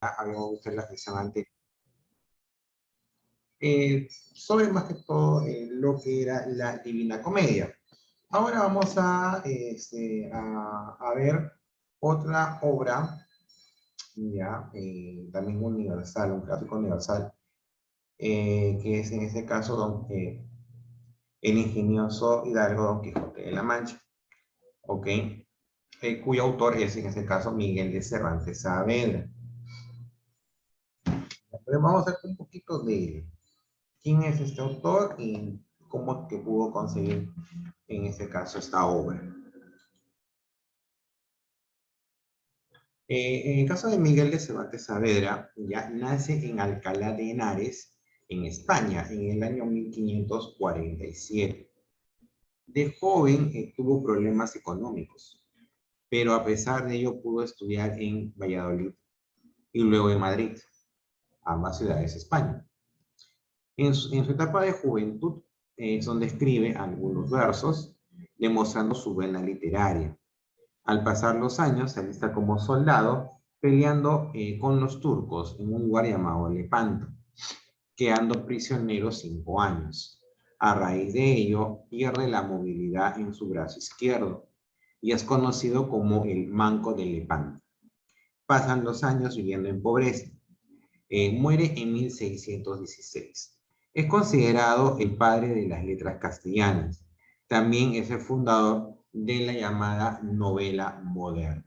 habíamos visto en la sesión anterior. Sobre más que todo lo que era la Divina Comedia. Ahora vamos a ver otra obra, ya, también universal, un clásico universal, que es en este caso el ingenioso hidalgo Don Quijote de la Mancha, ¿ok? Cuyo autor es en este caso Miguel de Cervantes Saavedra. Vamos a ver un poquito de quién es este autor y cómo que pudo conseguir en este caso esta obra. En el caso de Miguel de Cervantes Saavedra, ya nace en Alcalá de Henares, en España, en el año 1547. De joven tuvo problemas económicos, pero a pesar de ello pudo estudiar en Valladolid y luego en Madrid, ambas ciudades de España. En su etapa de juventud es donde escribe algunos versos, demostrando su vena literaria. Al pasar los años, se alista como soldado, peleando con los turcos en un lugar llamado Lepanto, quedando prisionero 5 años. A raíz de ello, pierde la movilidad en su brazo izquierdo y es conocido como el Manco de Lepanto. Pasan los años viviendo en pobreza. Muere en 1616. Es considerado el padre de las letras castellanas. También es el fundador de la llamada novela moderna.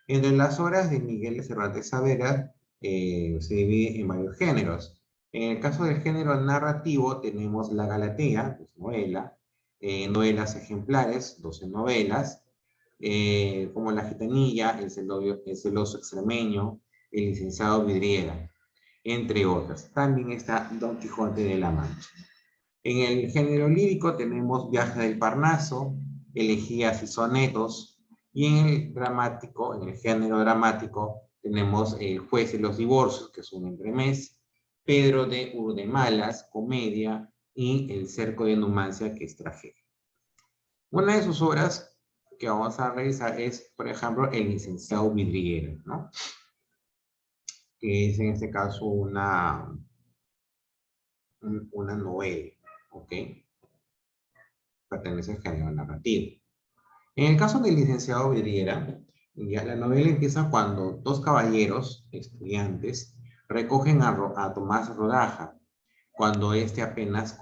Entre las obras de Miguel de Cervantes Saavedra se divide en varios géneros. En el caso del género narrativo tenemos La Galatea, que es novela, novelas ejemplares, 12 novelas, como La Gitanilla, El celoso extremeño, El licenciado Vidriera, entre otras. También está Don Quijote de la Mancha. En el género lírico tenemos Viaje del Parnaso, Elegías y Sonetos, y en el dramático, en el género dramático, tenemos El Juez de los Divorcios, que es un entremés, Pedro de Urdemalas, comedia, y El Cerco de Numancia, que es tragedia. Una de sus obras que vamos a revisar es, por ejemplo, El licenciado Vidriera, ¿no? Que es en este caso una novela, ¿ok? Pertenece al género narrativo. En el caso del licenciado Vidriera, ya la novela empieza cuando dos caballeros, estudiantes, recogen a Tomás Rodaja, cuando éste apenas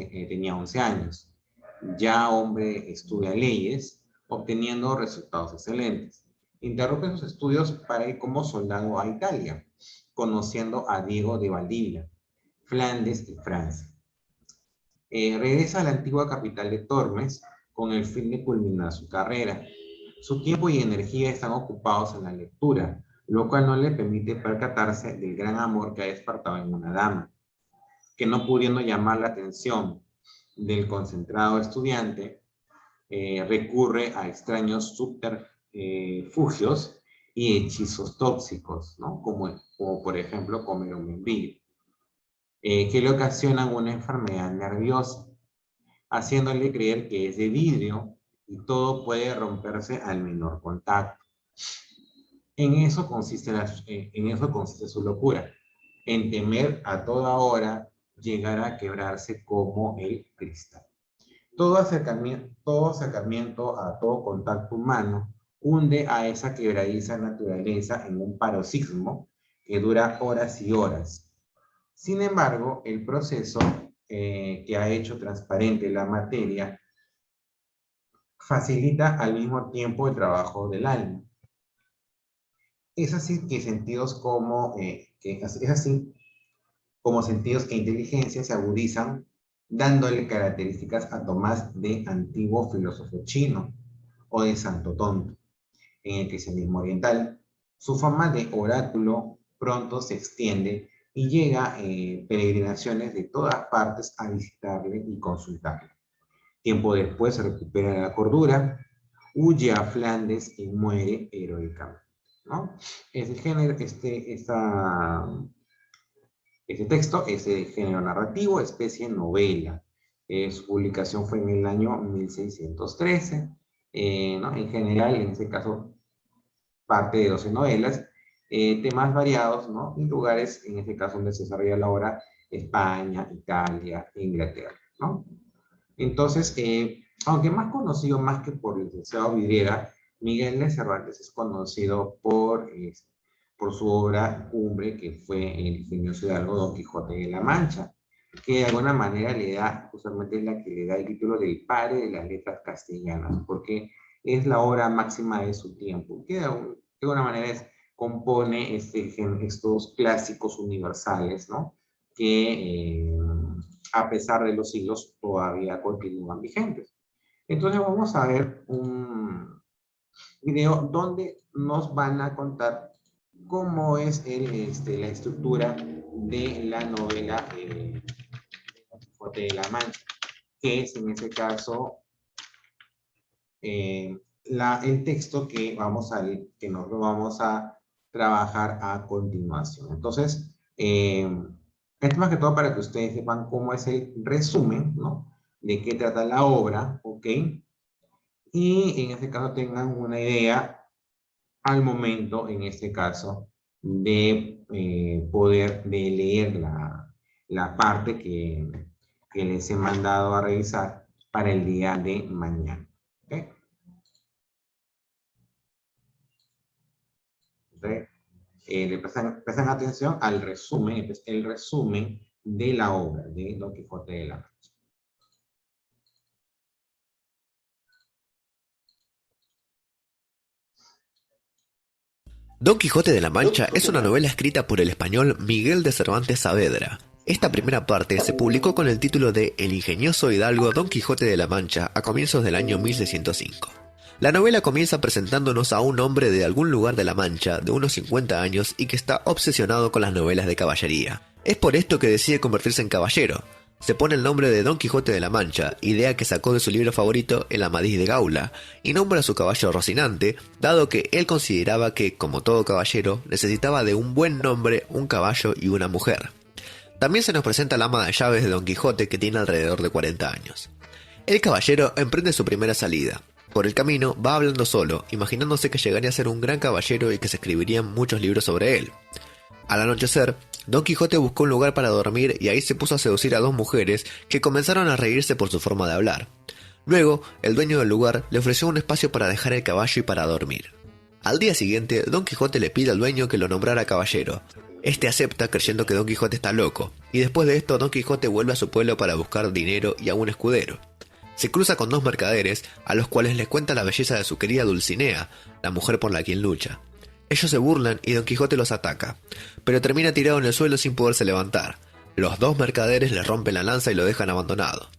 tenía 11 años. Ya hombre estudia leyes, obteniendo resultados excelentes. Interrumpe sus estudios para ir como soldado a Italia, conociendo a Diego de Valdivia, Flandes y Francia. Regresa a la antigua capital de Tormes con el fin de culminar su carrera. Su tiempo y energía están ocupados en la lectura, lo cual no le permite percatarse del gran amor que ha despertado en una dama, que no pudiendo llamar la atención del concentrado estudiante, recurre a extraños subterfugios y hechizos tóxicos, ¿no? Como por ejemplo comer un membrillo, que le ocasionan una enfermedad nerviosa, haciéndole creer que es de vidrio y todo puede romperse al menor contacto. En eso consiste su locura, en temer a toda hora llegar a quebrarse como el cristal. Todo acercamiento a todo contacto humano hunde a esa quebradiza naturaleza en un paroxismo que dura horas y horas. Sin embargo, el proceso que ha hecho transparente la materia facilita al mismo tiempo el trabajo del alma. Es así que sentidos e inteligencia se agudizan, dándole características a Tomás de antiguo filósofo chino o de santo tonto. En el cristianismo oriental, su fama de oráculo pronto se extiende y llega peregrinaciones de todas partes a visitarle y consultarle. Tiempo después se recupera la cordura, huye a Flandes y muere heroicamente, ¿no? Este texto es de género narrativo, especie novela. Su publicación fue en el año 1613. ¿No? En general, en este caso, parte de 12 novelas temas variados, ¿no? Y lugares, en este caso, donde se desarrolla la obra, España, Italia, Inglaterra, ¿no? Entonces, aunque más conocido más que por el licenciado Vidriera, Miguel de Cervantes es conocido por su obra cumbre, que fue el ingenioso hidalgo Don Quijote de la Mancha, que de alguna manera le da, justamente la que le da el título del padre de las letras castellanas, porque es la obra máxima de su tiempo, que de alguna manera compone estos clásicos universales, ¿no? Que a pesar de los siglos todavía continúan vigentes. Entonces vamos a ver un video donde nos van a contar cómo es la estructura de la novela Don Quijote de la Mancha, que es en ese caso el texto que nos lo vamos a trabajar a continuación. Entonces, esto más que todo para que ustedes sepan cómo es el resumen, ¿no? De qué trata la obra, ¿ok? Y en este caso tengan una idea al momento, en este caso, de poder de leer la parte que les he mandado a revisar para el día de mañana. ¿Okay? Entonces, prestan atención al resumen, el resumen de la obra de Don Quijote de la Mancha. Don Quijote de la Mancha es una novela escrita por el español Miguel de Cervantes Saavedra. Esta primera parte se publicó con el título de El ingenioso hidalgo Don Quijote de la Mancha a comienzos del año 1605. La novela comienza presentándonos a un hombre de algún lugar de la Mancha, de unos 50 años, y que está obsesionado con las novelas de caballería. Es por esto que decide convertirse en caballero. Se pone el nombre de Don Quijote de la Mancha, idea que sacó de su libro favorito, El Amadís de Gaula, y nombra a su caballo Rocinante, dado que él consideraba que, como todo caballero, necesitaba de un buen nombre, un caballo y una mujer. También se nos presenta la ama de llaves de Don Quijote, que tiene alrededor de 40 años. El caballero emprende su primera salida. Por el camino va hablando solo, imaginándose que llegaría a ser un gran caballero y que se escribirían muchos libros sobre él. Al anochecer, Don Quijote buscó un lugar para dormir y ahí se puso a seducir a dos mujeres que comenzaron a reírse por su forma de hablar. Luego, el dueño del lugar le ofreció un espacio para dejar el caballo y para dormir. Al día siguiente, Don Quijote le pide al dueño que lo nombrara caballero. Este acepta creyendo que Don Quijote está loco, y después de esto Don Quijote vuelve a su pueblo para buscar dinero y a un escudero. Se cruza con dos mercaderes, a los cuales les cuenta la belleza de su querida Dulcinea, la mujer por la quien lucha. Ellos se burlan y Don Quijote los ataca, pero termina tirado en el suelo sin poderse levantar. Los dos mercaderes le rompen la lanza y lo dejan abandonado.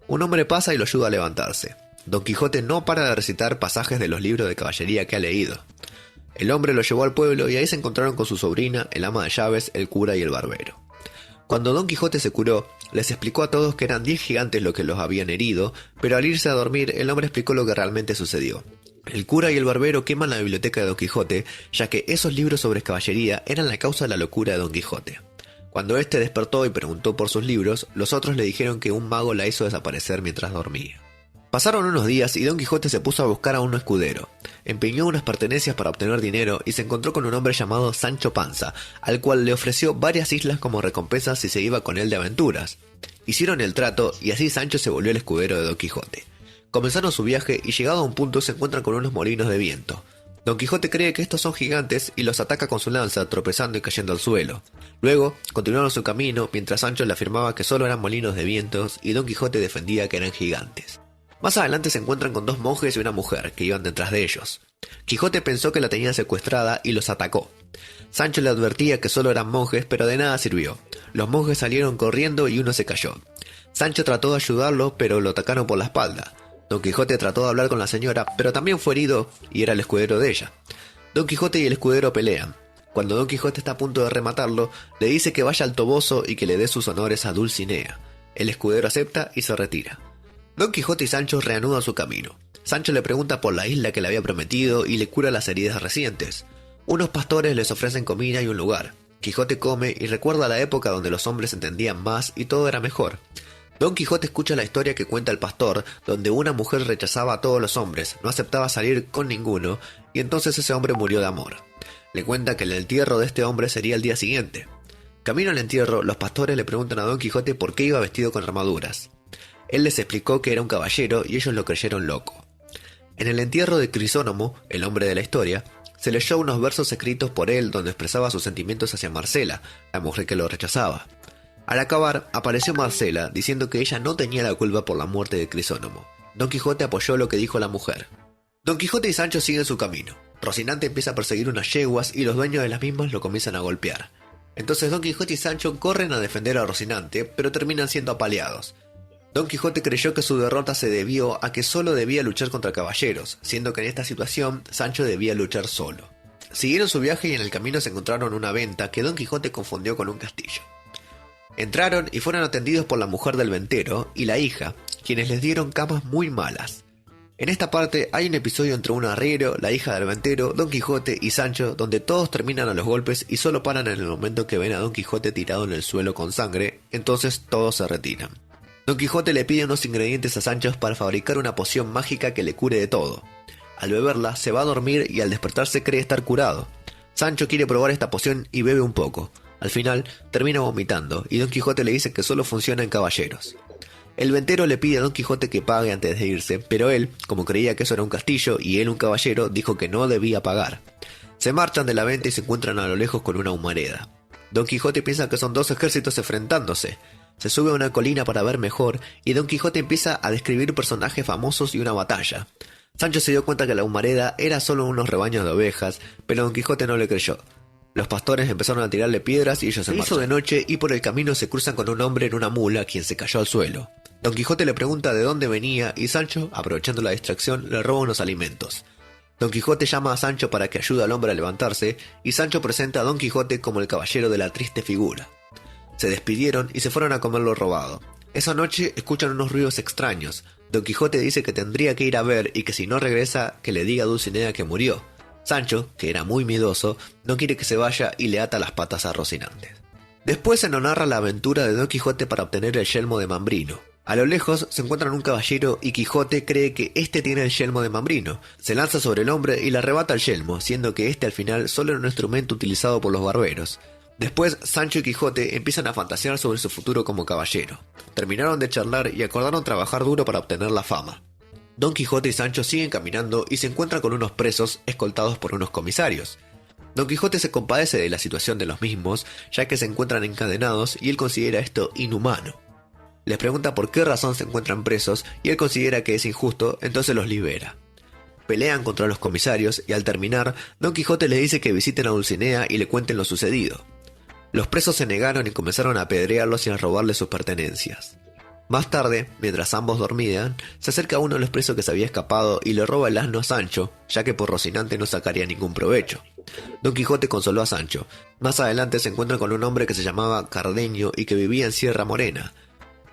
Un hombre pasa y lo ayuda a levantarse. Don Quijote no para de recitar pasajes de los libros de caballería que ha leído. El hombre lo llevó al pueblo y ahí se encontraron con su sobrina, el ama de llaves, el cura y el barbero. Cuando Don Quijote se curó, les explicó a todos que eran 10 gigantes los que los habían herido, pero al irse a dormir el hombre explicó lo que realmente sucedió. El cura y el barbero queman la biblioteca de Don Quijote, ya que esos libros sobre caballería eran la causa de la locura de Don Quijote. Cuando éste despertó y preguntó por sus libros, los otros le dijeron que un mago la hizo desaparecer mientras dormía. Pasaron unos días y Don Quijote se puso a buscar a un escudero. Empeñó unas pertenencias para obtener dinero y se encontró con un hombre llamado Sancho Panza, al cual le ofreció varias islas como recompensa si se iba con él de aventuras. Hicieron el trato y así Sancho se volvió el escudero de Don Quijote. Comenzaron su viaje y llegado a un punto se encuentran con unos molinos de viento. Don Quijote cree que estos son gigantes y los ataca con su lanza, tropezando y cayendo al suelo. Luego, continuaron su camino mientras Sancho le afirmaba que solo eran molinos de vientos y Don Quijote defendía que eran gigantes. Más adelante se encuentran con dos monjes y una mujer que iban detrás de ellos. Quijote pensó que la tenían secuestrada y los atacó. Sancho le advertía que solo eran monjes, pero de nada sirvió. Los monjes salieron corriendo y uno se cayó. Sancho trató de ayudarlo, pero lo atacaron por la espalda. Don Quijote trató de hablar con la señora, pero también fue herido y era el escudero de ella. Don Quijote y el escudero pelean. Cuando Don Quijote está a punto de rematarlo, le dice que vaya al Toboso y que le dé sus honores a Dulcinea. El escudero acepta y se retira. Don Quijote y Sancho reanudan su camino. Sancho le pregunta por la isla que le había prometido y le cura las heridas recientes. Unos pastores les ofrecen comida y un lugar. Quijote come y recuerda la época donde los hombres entendían más y todo era mejor. Don Quijote escucha la historia que cuenta el pastor, donde una mujer rechazaba a todos los hombres, no aceptaba salir con ninguno, y entonces ese hombre murió de amor. Le cuenta que el entierro de este hombre sería el día siguiente. Camino al entierro, los pastores le preguntan a Don Quijote por qué iba vestido con armaduras. Él les explicó que era un caballero y ellos lo creyeron loco. En el entierro de Crisónomo, el hombre de la historia, se leyó unos versos escritos por él donde expresaba sus sentimientos hacia Marcela, la mujer que lo rechazaba. Al acabar, apareció Marcela diciendo que ella no tenía la culpa por la muerte de Crisónomo. Don Quijote apoyó lo que dijo la mujer. Don Quijote y Sancho siguen su camino. Rocinante empieza a perseguir unas yeguas y los dueños de las mismas lo comienzan a golpear. Entonces Don Quijote y Sancho corren a defender a Rocinante, pero terminan siendo apaleados. Don Quijote creyó que su derrota se debió a que solo debía luchar contra caballeros, siendo que en esta situación Sancho debía luchar solo. Siguieron su viaje y en el camino se encontraron una venta que Don Quijote confundió con un castillo. Entraron y fueron atendidos por la mujer del ventero y la hija, quienes les dieron camas muy malas. En esta parte hay un episodio entre un arriero, la hija del ventero, Don Quijote y Sancho, donde todos terminan a los golpes y solo paran en el momento que ven a Don Quijote tirado en el suelo con sangre, entonces todos se retiran. Don Quijote le pide unos ingredientes a Sancho para fabricar una poción mágica que le cure de todo. Al beberla se va a dormir y al despertarse cree estar curado. Sancho quiere probar esta poción y bebe un poco. Al final termina vomitando y Don Quijote le dice que solo funciona en caballeros. El ventero le pide a Don Quijote que pague antes de irse, pero él, como creía que eso era un castillo y él un caballero, dijo que no debía pagar. Se marchan de la venta y se encuentran a lo lejos con una humareda. Don Quijote piensa que son dos ejércitos enfrentándose. Se sube a una colina para ver mejor y Don Quijote empieza a describir personajes famosos y una batalla. Sancho se dio cuenta que la humareda era solo unos rebaños de ovejas, pero Don Quijote no le creyó. Los pastores empezaron a tirarle piedras y ellos se marchan. Hizo de noche y por el camino se cruzan con un hombre en una mula quien se cayó al suelo. Don Quijote le pregunta de dónde venía y Sancho, aprovechando la distracción, le roba unos alimentos. Don Quijote llama a Sancho para que ayude al hombre a levantarse y Sancho presenta a Don Quijote como el caballero de la triste figura. Se despidieron y se fueron a comer lo robado. Esa noche escuchan unos ruidos extraños. Don Quijote dice que tendría que ir a ver y que si no regresa que le diga a Dulcinea que murió. Sancho, que era muy miedoso, no quiere que se vaya y le ata las patas a Rocinante. Después se nos narra la aventura de Don Quijote para obtener el yelmo de Mambrino. A lo lejos se encuentran un caballero y Quijote cree que este tiene el yelmo de Mambrino. Se lanza sobre el hombre y le arrebata el yelmo, siendo que este al final solo era un instrumento utilizado por los barberos. Después Sancho y Quijote empiezan a fantasear sobre su futuro como caballero. Terminaron de charlar y acordaron trabajar duro para obtener la fama. Don Quijote y Sancho siguen caminando y se encuentran con unos presos escoltados por unos comisarios. Don Quijote se compadece de la situación de los mismos, ya que se encuentran encadenados y él considera esto inhumano. Les pregunta por qué razón se encuentran presos y él considera que es injusto, entonces los libera. Pelean contra los comisarios y al terminar, Don Quijote les dice que visiten a Dulcinea y le cuenten lo sucedido. Los presos se negaron y comenzaron a apedrearlos y a robarles sus pertenencias. Más tarde, mientras ambos dormían, se acerca uno de los presos que se había escapado y le roba el asno a Sancho, ya que por Rocinante no sacaría ningún provecho. Don Quijote consoló a Sancho. Más adelante se encuentran con un hombre que se llamaba Cardenio y que vivía en Sierra Morena.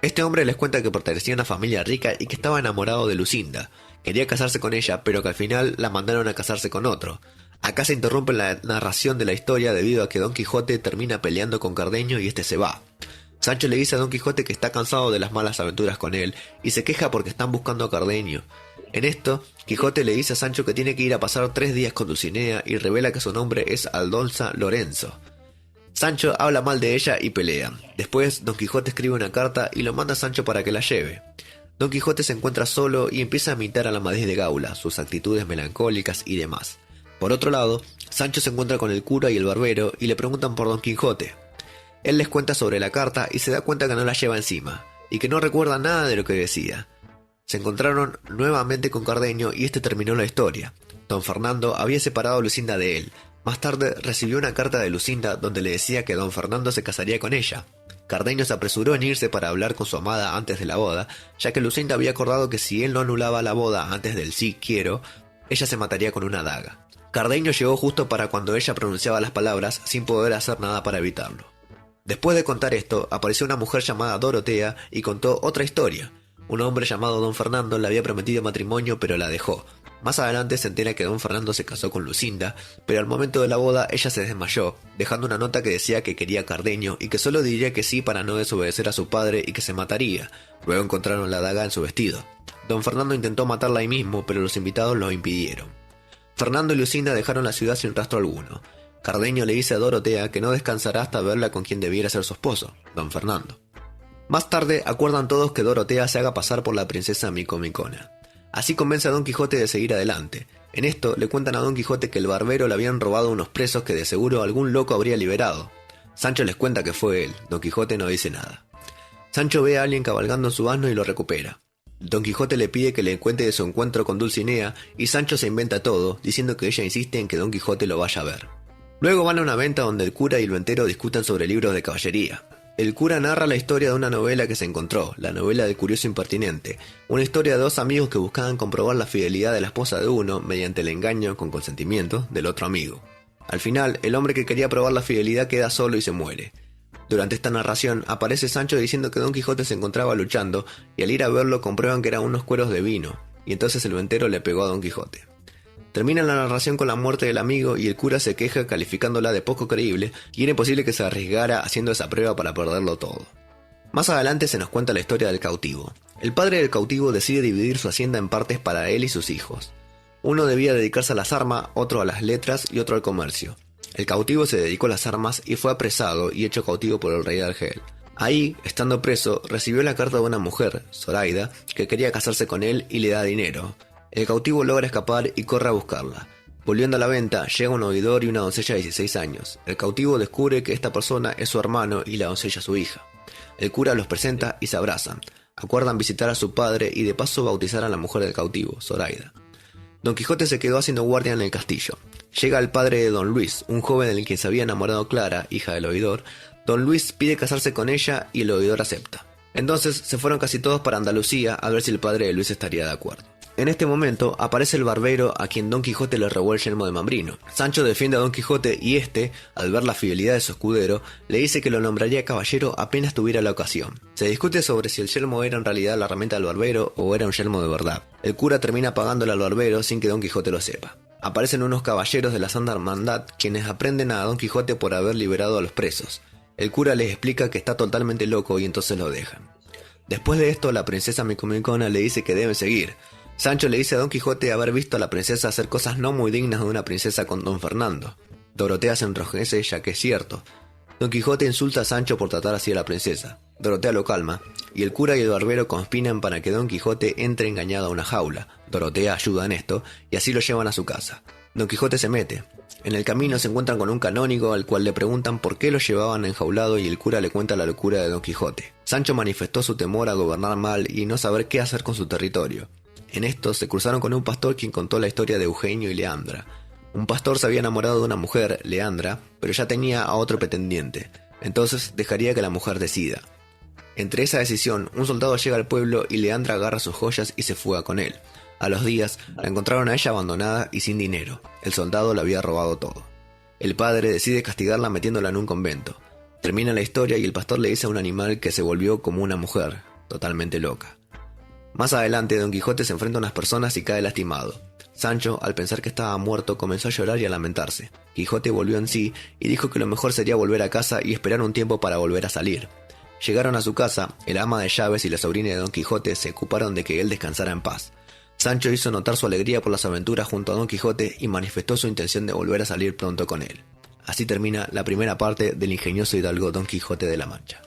Este hombre les cuenta que pertenecía a una familia rica y que estaba enamorado de Lucinda. Quería casarse con ella, pero que al final la mandaron a casarse con otro. Acá se interrumpe la narración de la historia debido a que Don Quijote termina peleando con Cardenio y este se va. Sancho le dice a Don Quijote que está cansado de las malas aventuras con él y se queja porque están buscando a Cardenio. En esto, Quijote le dice a Sancho que tiene que ir a pasar 3 días con Dulcinea y revela que su nombre es Aldonza Lorenzo. Sancho habla mal de ella y pelean. Después, Don Quijote escribe una carta y lo manda a Sancho para que la lleve. Don Quijote se encuentra solo y empieza a imitar a la Amadís de Gaula, sus actitudes melancólicas y demás. Por otro lado, Sancho se encuentra con el cura y el barbero y le preguntan por Don Quijote. Él les cuenta sobre la carta y se da cuenta que no la lleva encima, y que no recuerda nada de lo que decía. Se encontraron nuevamente con Cardenio y este terminó la historia. Don Fernando había separado a Lucinda de él. Más tarde recibió una carta de Lucinda donde le decía que Don Fernando se casaría con ella. Cardenio se apresuró en irse para hablar con su amada antes de la boda, ya que Lucinda había acordado que si él no anulaba la boda antes del sí quiero, ella se mataría con una daga. Cardenio llegó justo para cuando ella pronunciaba las palabras sin poder hacer nada para evitarlo. Después de contar esto, apareció una mujer llamada Dorotea y contó otra historia. Un hombre llamado Don Fernando le había prometido matrimonio pero la dejó. Más adelante se entera que Don Fernando se casó con Lucinda, pero al momento de la boda ella se desmayó, dejando una nota que decía que quería a Cardenio y que solo diría que sí para no desobedecer a su padre y que se mataría. Luego encontraron la daga en su vestido. Don Fernando intentó matarla ahí mismo, pero los invitados lo impidieron. Fernando y Lucinda dejaron la ciudad sin rastro alguno. Cardenio le dice a Dorotea que no descansará hasta verla con quien debiera ser su esposo, don Fernando. Más tarde acuerdan todos que Dorotea se haga pasar por la princesa Micomicona. Así convence a Don Quijote de seguir adelante. En esto le cuentan a Don Quijote que el barbero le habían robado unos presos que de seguro algún loco habría liberado. Sancho les cuenta que fue él. Don Quijote no dice nada. Sancho ve a alguien cabalgando en su asno y lo recupera. Don Quijote le pide que le cuente de su encuentro con Dulcinea y Sancho se inventa todo, diciendo que ella insiste en que Don Quijote lo vaya a ver. Luego van a una venta donde el cura y el ventero discutan sobre libros de caballería. El cura narra la historia de una novela que se encontró, la novela del curioso impertinente, una historia de dos amigos que buscaban comprobar la fidelidad de la esposa de uno mediante el engaño con consentimiento del otro amigo. Al final, el hombre que quería probar la fidelidad queda solo y se muere. Durante esta narración aparece Sancho diciendo que Don Quijote se encontraba luchando y al ir a verlo comprueban que eran unos cueros de vino, y entonces el ventero le pegó a Don Quijote. Termina la narración con la muerte del amigo y el cura se queja calificándola de poco creíble y era imposible que se arriesgara haciendo esa prueba para perderlo todo. Más adelante se nos cuenta la historia del cautivo. El padre del cautivo decide dividir su hacienda en partes para él y sus hijos. Uno debía dedicarse a las armas, otro a las letras y otro al comercio. El cautivo se dedicó a las armas y fue apresado y hecho cautivo por el rey de Argel. Ahí, estando preso, recibió la carta de una mujer, Zoraida, que quería casarse con él y le da dinero. El cautivo logra escapar y corre a buscarla. Volviendo a la venta, llega un oidor y una doncella de 16 años. El cautivo descubre que esta persona es su hermano y la doncella su hija. El cura los presenta y se abrazan. Acuerdan visitar a su padre y de paso bautizar a la mujer del cautivo, Zoraida. Don Quijote se quedó haciendo guardia en el castillo. Llega el padre de Don Luis, un joven del que se había enamorado Clara, hija del oidor. Don Luis pide casarse con ella y el oidor acepta. Entonces se fueron casi todos para Andalucía a ver si el padre de Luis estaría de acuerdo. En este momento aparece el barbero a quien Don Quijote le robó el yelmo de Mambrino. Sancho defiende a Don Quijote y este, al ver la fidelidad de su escudero, le dice que lo nombraría caballero apenas tuviera la ocasión. Se discute sobre si el yelmo era en realidad la herramienta del barbero o era un yelmo de verdad. El cura termina pagándole al barbero sin que Don Quijote lo sepa. Aparecen unos caballeros de la Santa Hermandad quienes aprenden a Don Quijote por haber liberado a los presos. El cura les explica que está totalmente loco y entonces lo dejan. Después de esto, la princesa Micomicona le dice que deben seguir. Sancho le dice a Don Quijote haber visto a la princesa hacer cosas no muy dignas de una princesa con Don Fernando. Dorotea se enrojece ya que es cierto. Don Quijote insulta a Sancho por tratar así a la princesa. Dorotea lo calma, y el cura y el barbero conspiran para que Don Quijote entre engañado a una jaula. Dorotea ayuda en esto, y así lo llevan a su casa. Don Quijote se mete. En el camino se encuentran con un canónigo al cual le preguntan por qué lo llevaban enjaulado y el cura le cuenta la locura de Don Quijote. Sancho manifestó su temor a gobernar mal y no saber qué hacer con su territorio. En esto se cruzaron con un pastor quien contó la historia de Eugenio y Leandra. Un pastor se había enamorado de una mujer, Leandra, pero ya tenía a otro pretendiente. Entonces dejaría que la mujer decida. Entre esa decisión, un soldado llega al pueblo y Leandra agarra sus joyas y se fuga con él. A los días, la encontraron a ella abandonada y sin dinero. El soldado la había robado todo. El padre decide castigarla metiéndola en un convento. Termina la historia y el pastor le dice a un animal que se volvió como una mujer, totalmente loca. Más adelante, Don Quijote se enfrenta a unas personas y cae lastimado. Sancho, al pensar que estaba muerto, comenzó a llorar y a lamentarse. Quijote volvió en sí y dijo que lo mejor sería volver a casa y esperar un tiempo para volver a salir. Llegaron a su casa, el ama de llaves y la sobrina de Don Quijote se ocuparon de que él descansara en paz. Sancho hizo notar su alegría por las aventuras junto a Don Quijote y manifestó su intención de volver a salir pronto con él. Así termina la primera parte del ingenioso hidalgo Don Quijote de la Mancha.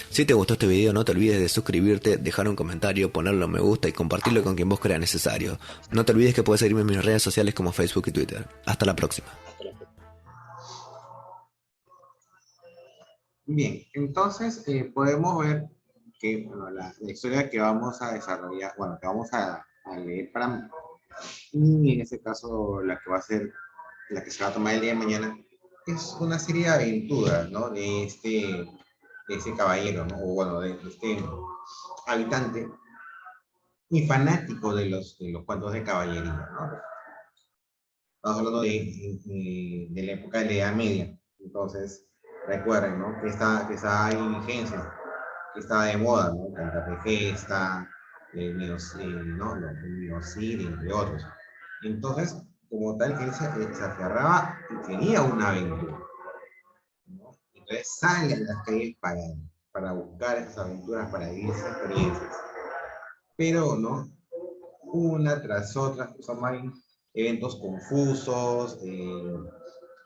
Si te gustó este video, no te olvides de suscribirte, dejar un comentario, ponerle un me gusta y compartirlo con quien vos creas necesario. No te olvides que puedes seguirme en mis redes sociales como Facebook y Twitter. Hasta la próxima. Bien, entonces podemos ver que bueno, la historia que vamos a desarrollar, bueno, que vamos a leer para, y en este caso la que va a ser, la que se va a tomar el día de mañana, es una serie de aventuras, ¿no? De ese caballero, ¿no? O bueno, de este habitante y fanático de los cuentos de caballería, ¿no? Estamos hablando de la época de la Edad Media. Entonces, recuerden, ¿no? Que está en vigencia, que está de moda, ¿no? Cantar de gesta, ¿no? Los Minocir, entre otros. Entonces, como tal, él se aferraba y quería una aventura, ¿no? Entonces sale a las calles para buscar esas aventuras, para vivir esas experiencias. Pero, ¿no? Una tras otra, son más eventos confusos,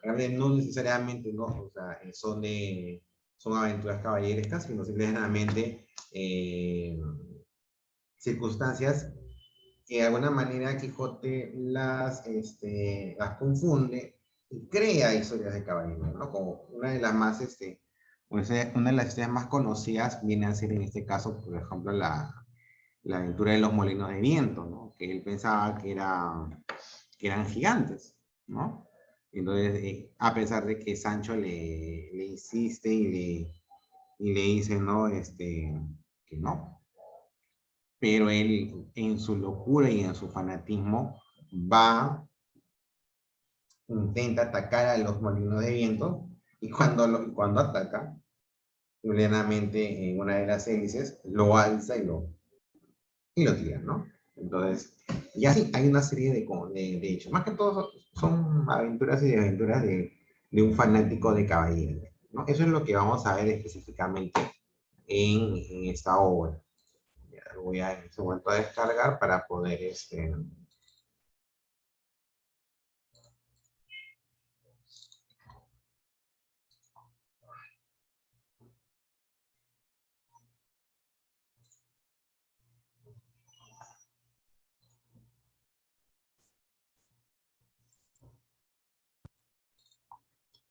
realmente no necesariamente, ¿no? O sea, son aventuras caballerescas, sino simplemente circunstancias que de alguna manera Quijote las confunde y crea historias de caballeros, ¿no? Como una de las más, pues, una de las historias más conocidas viene a ser en este caso, por ejemplo, la aventura de los molinos de viento, ¿no? Que él pensaba que eran gigantes, ¿no? Entonces, a pesar de que Sancho le insiste y le dice, ¿no? Que no, pero él en su locura y en su fanatismo va, intenta atacar a los molinos de viento y cuando ataca, plenamente en una de las hélices, lo alza y lo tira, ¿no? Entonces, y así hay una serie de hechos. Más que todo son aventuras y aventuras de un fanático de caballeros, ¿no? Eso es lo que vamos a ver específicamente en esta obra. Ya lo voy a en este momento a descargar para poder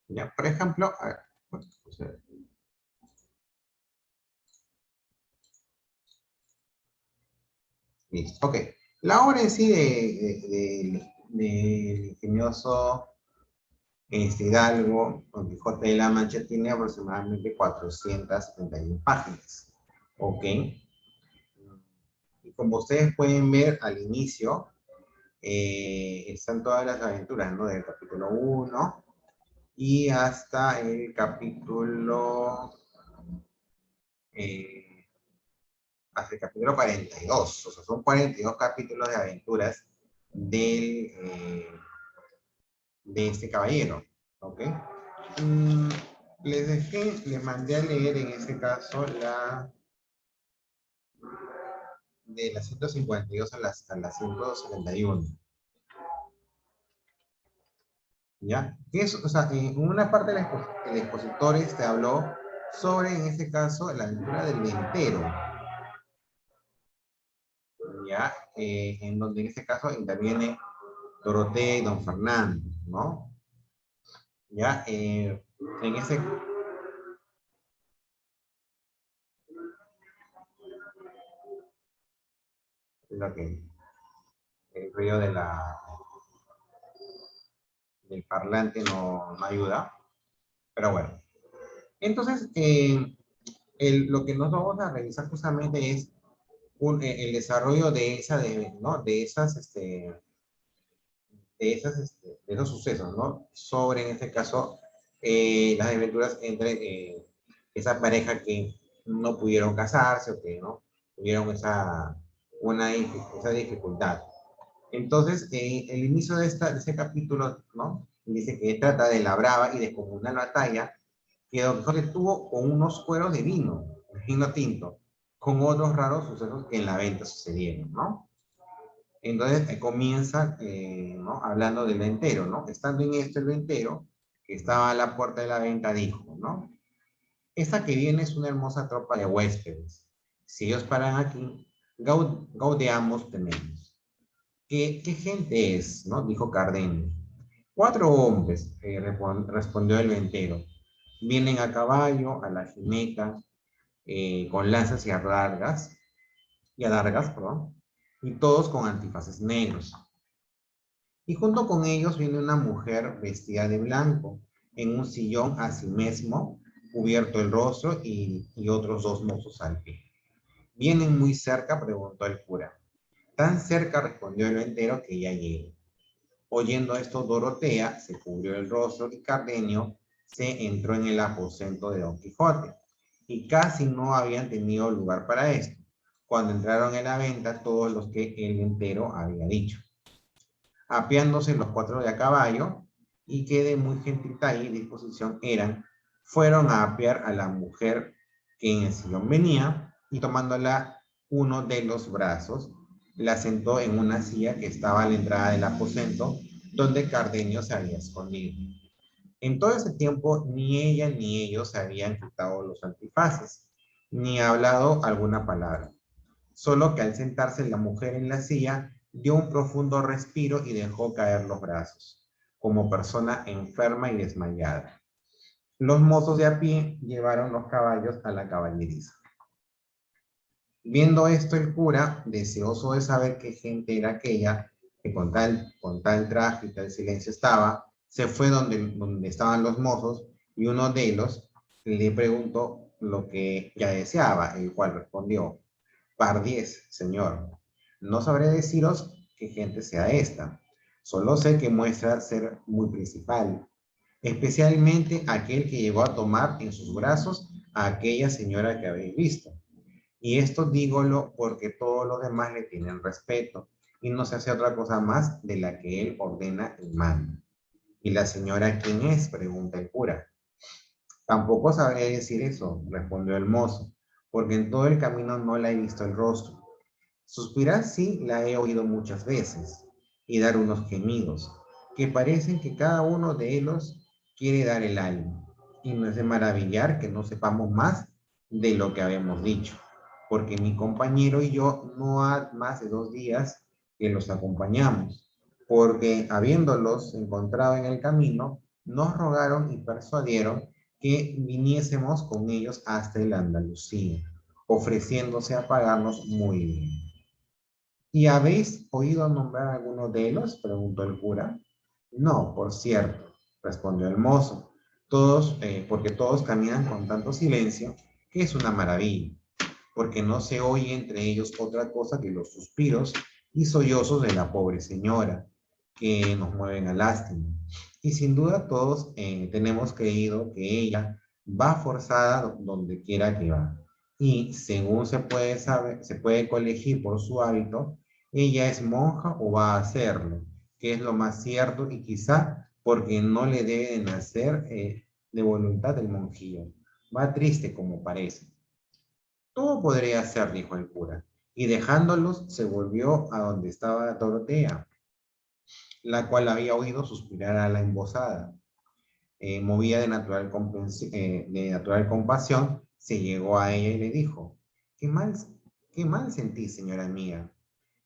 ya, por ejemplo, a ver, bueno, pues, listo, ok. La obra en sí del ingenioso Hidalgo, Don Quijote de la Mancha, tiene aproximadamente 471 páginas, ok. Y como ustedes pueden ver al inicio, están todas las aventuras, ¿no? Del capítulo 1 y hasta el capítulo eh, hasta el capítulo 42, o sea, son 42 capítulos de aventuras de este caballero, ¿ok? Mm, les mandé a leer en este caso de las 152 a las 171, ¿ya? O sea, en una parte el expositor habló sobre, en este caso, la aventura del ventero, ¿ya? En donde en este caso interviene Dorotea y Don Fernando, ¿no? ¿Ya? En ese... Lo que, el ruido del parlante no ayuda, pero bueno. Entonces, lo que nos vamos a revisar justamente es el desarrollo ¿no? De esos sucesos, ¿no? Sobre, en este caso, las aventuras entre esa pareja que no pudieron casarse o que no tuvieron esa dificultad. Entonces, el inicio de ese capítulo, ¿no? Dice que trata de la brava y descomunal batalla que Don Quijote tuvo con unos cueros de vino tinto, con otros raros sucesos que en la venta sucedieron, ¿no? Entonces comienza, ¿no? Hablando del ventero, ¿no? Estando en esto el ventero, que estaba a la puerta de la venta, dijo, ¿no? Esta que viene es una hermosa tropa de huéspedes. Si ellos paran aquí, gaudeamos tenemos. ¿Qué gente es? ¿No? Dijo Cardenio. 4 hombres, respondió el ventero. Vienen a caballo, a la jineta, con lanzas y adargas, perdón, y todos con antifaces negros. Y junto con ellos viene una mujer vestida de blanco, en un sillón asimismo, cubierto el rostro y otros 2 mozos al pie. ¿Vienen muy cerca?, preguntó el cura. Tan cerca, respondió el ventero, que ya llego. Oyendo esto, Dorotea se cubrió el rostro y Cardenio se entró en el aposento de Don Quijote. Y casi no habían tenido lugar para esto, cuando entraron en la venta todos los que el ventero había dicho, apeándose los 4 de a caballo, y que de muy gentil talla y disposición eran, fueron a apear a la mujer que en el sillón venía, y tomándola uno de los brazos, la sentó en una silla que estaba a la entrada del aposento, donde Cardenio se había escondido. En todo ese tiempo, ni ella ni ellos se habían quitado los antifaces, ni hablado alguna palabra. Solo que al sentarse la mujer en la silla, dio un profundo respiro y dejó caer los brazos, como persona enferma y desmayada. Los mozos de a pie llevaron los caballos a la caballeriza. Viendo esto el cura, deseoso de saber qué gente era aquella, que con tal traje y tal silencio estaba, se fue donde estaban los mozos y uno de ellos le preguntó lo que ya deseaba, el cual respondió: Pardiez, señor. No sabré deciros qué gente sea esta. Solo sé que muestra ser muy principal, especialmente aquel que llegó a tomar en sus brazos a aquella señora que habéis visto. Y esto dígolo porque todos los demás le tienen respeto y no se hace otra cosa más de la que él ordena y manda. ¿Y la señora quién es?, pregunta el cura. Tampoco sabré decir eso, respondió el mozo, porque en todo el camino no la he visto el rostro. Suspirar sí la he oído muchas veces, y dar unos gemidos, que parecen que cada uno de ellos quiere dar el alma, y no es de maravillar que no sepamos más de lo que habíamos dicho, porque mi compañero y yo no ha más de 2 días que los acompañamos, porque habiéndolos encontrado en el camino, nos rogaron y persuadieron que viniésemos con ellos hasta el Andalucía, ofreciéndose a pagarnos muy bien. ¿Y habéis oído nombrar a alguno de ellos?, preguntó el cura. No, por cierto, respondió el mozo, porque todos caminan con tanto silencio que es una maravilla, porque no se oye entre ellos otra cosa que los suspiros y sollozos de la pobre señora, que nos mueven a lástima. Y sin duda todos tenemos creído que ella va forzada donde quiera que va. Y según se puede saber, se puede colegir por su hábito, ella es monja o va a hacerlo, que es lo más cierto y quizá porque no le debe de nacer de voluntad del monjillo. Va triste como parece. Todo podría ser, dijo el cura, y dejándolos se volvió a donde estaba Dorotea, la cual había oído suspirar a la embosada. Movida de natural compasión, se llegó a ella y le dijo: ¿Qué mal, qué mal sentís, señora mía?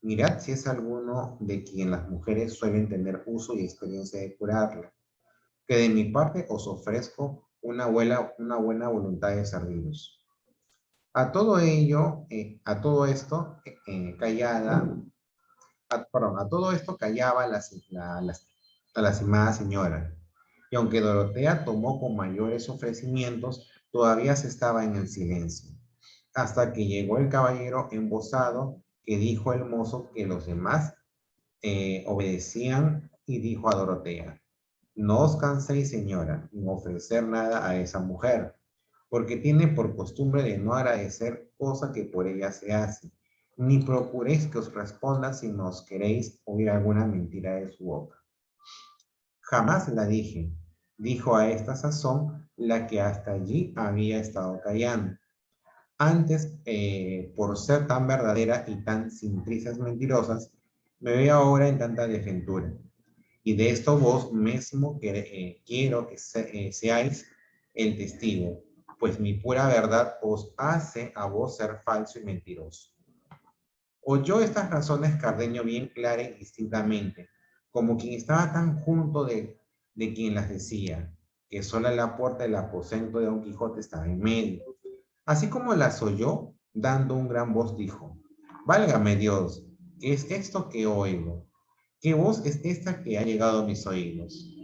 Mirad si es alguno de quien las mujeres suelen tener uso y experiencia de curarla, que de mi parte os ofrezco una buena voluntad de serviros. A todo ello, a todo esto, callada, a todo esto callaba la lastimada señora, y aunque Dorotea tomó con mayores ofrecimientos, todavía se estaba en el silencio, hasta que llegó el caballero embosado, que dijo el mozo que los demás obedecían, y dijo a Dorotea: No os canséis, señora, en ofrecer nada a esa mujer, porque tiene por costumbre de no agradecer cosa que por ella se hace, ni procuréis que os responda si nos queréis oír alguna mentira de su boca. Jamás la dije, dijo a esta sazón la que hasta allí había estado callando. Antes, por ser tan verdadera y tan sin prisas mentirosas, me veo ahora en tanta desventura. Y de esto vos mismo quiero que seáis el testigo, pues mi pura verdad os hace a vos ser falso y mentiroso. Oyó estas razones Cardenio bien clara y distintamente, como quien estaba tan junto de quien las decía, que sola la puerta del aposento de Don Quijote estaba en medio. Así como las oyó, dando un gran voz dijo: Válgame Dios, ¿qué es esto que oigo? ¿Qué voz es esta que ha llegado a mis oídos?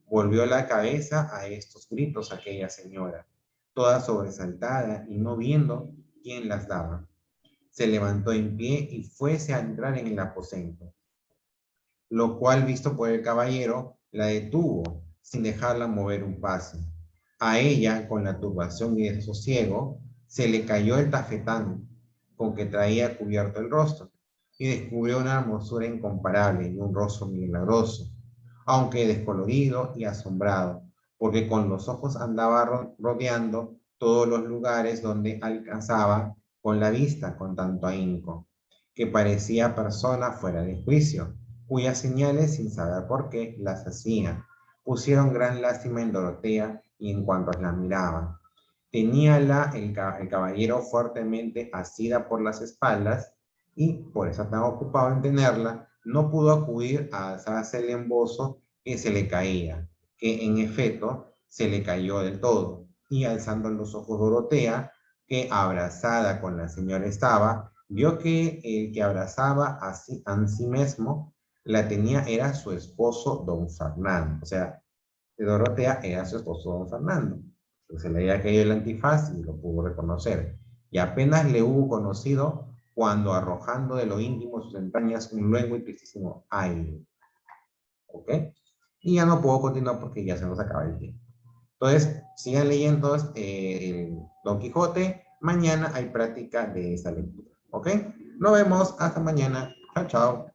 Volvió la cabeza a estos gritos aquella señora, toda sobresaltada y no viendo quién las daba. Se levantó en pie y fuese a entrar en el aposento, lo cual, visto por el caballero, la detuvo, sin dejarla mover un paso. A ella, con la turbación y desasosiego, se le cayó el tafetán con que traía cubierto el rostro, y descubrió una hermosura incomparable y un rostro milagroso, aunque descolorido y asombrado, porque con los ojos andaba rodeando todos los lugares donde alcanzaba con la vista con tanto ahínco, que parecía persona fuera de juicio, cuyas señales, sin saber por qué, las hacía, pusieron gran lástima en Dorotea y en cuantos la miraban. Teníala el caballero fuertemente asida por las espaldas y, por estar tan ocupado en tenerla, no pudo acudir a alzarse el embozo que se le caía, que en efecto se le cayó del todo. Y alzando los ojos Dorotea, que abrazada con la señora estaba, vio que el que abrazaba a sí mismo la tenía era su esposo don Fernando. O sea, de Dorotea era su esposo don Fernando. Se le había caído el antifaz y lo pudo reconocer. Y apenas le hubo conocido cuando arrojando de lo íntimo de sus entrañas un luengo y tristísimo ay. ¿Ok? Y ya no puedo continuar porque ya se nos acaba el tiempo. Entonces, sigan leyendo el Don Quijote. Mañana hay práctica de esta lectura. ¿Ok? Nos vemos. Hasta mañana. Chao, chao.